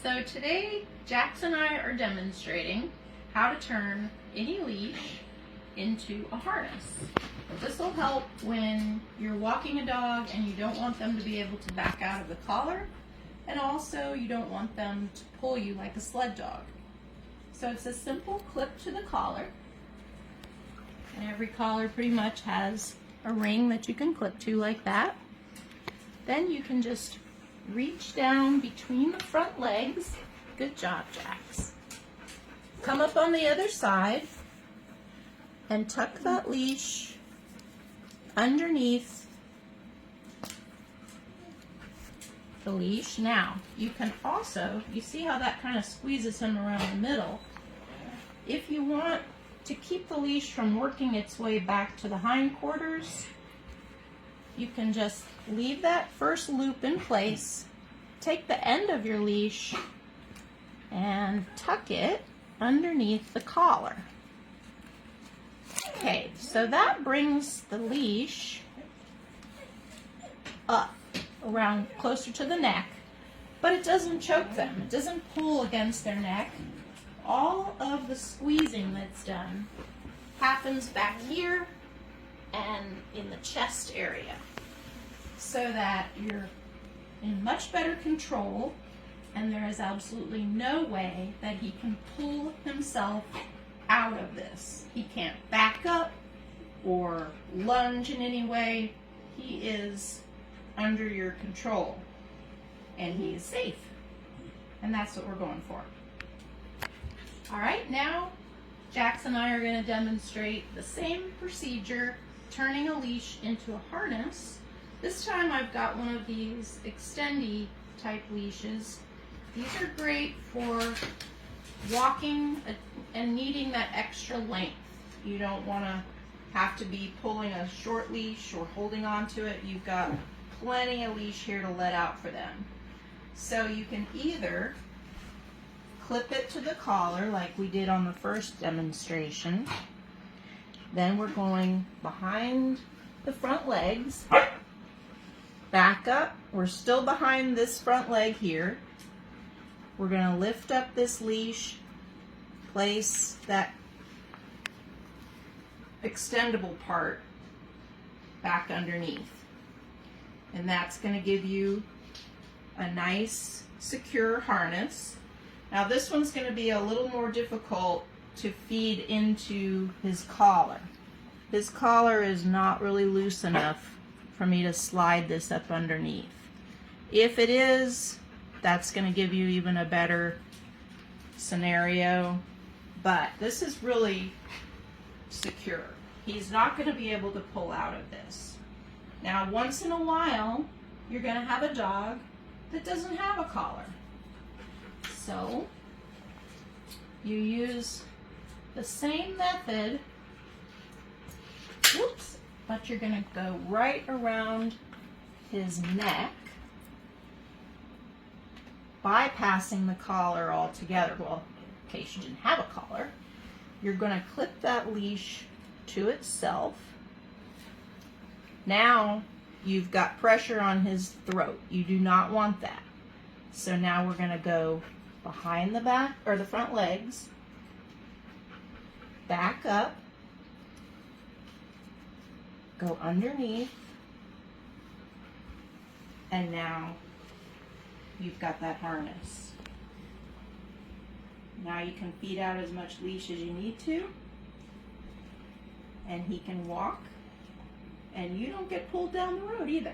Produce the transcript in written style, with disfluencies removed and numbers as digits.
So today, Jax and I are demonstrating how to turn any leash into a harness. This will help when you're walking a dog and you don't want them to be able to back out of the collar, and also you don't want them to pull you like a sled dog. So it's a simple clip to the collar, and every collar pretty much has a ring that you can clip to like that. Then you can just reach down between the front legs. Good job, Jax. Come up on the other side and tuck that leash underneath the leash. Now, you can also, you see how that kind of squeezes him around the middle. If you want to keep the leash from working its way back to the hindquarters, you can just leave that first loop in place, take the end of your leash and tuck it underneath the collar. Okay, so that brings the leash up around closer to the neck, but it doesn't choke them. It doesn't pull against their neck. All of the squeezing that's done happens back here and in the chest area, so that you're in much better control, and there is absolutely no way that he can pull himself out of this. He can't back up or lunge in any way. He is under your control, and he is safe, and that's what we're going for. All right, now Jax and I are going to demonstrate the same procedure, turning a leash into a harness. This time I've got one of these extendy type leashes. These are great for walking and needing that extra length. You don't want to have to be pulling a short leash or holding on to it. You've got plenty of leash here to let out for them. So you can either clip it to the collar like we did on the first demonstration. Then we're going behind the front legs, back up. We're still behind this front leg here. We're going to lift up this leash, place that extendable part back underneath. And that's going to give you a nice, secure harness. Now this one's going to be a little more difficult to feed into his collar. His collar is not really loose enough for me to slide this up underneath. If it is, that's going to give you even a better scenario, but this is really secure. He's not going to be able to pull out of this. Now, once in a while, you're going to have a dog that doesn't have a collar. So, you use the same method, whoops, but you're going to go right around his neck, bypassing the collar altogether. Well, in case you didn't have a collar, you're going to clip that leash to itself. Now you've got pressure on his throat. You do not want that. So now we're going to go behind the back or the front legs, back up, go underneath, and now you've got that harness. Now you can feed out as much leash as you need to, and he can walk, and you don't get pulled down the road either.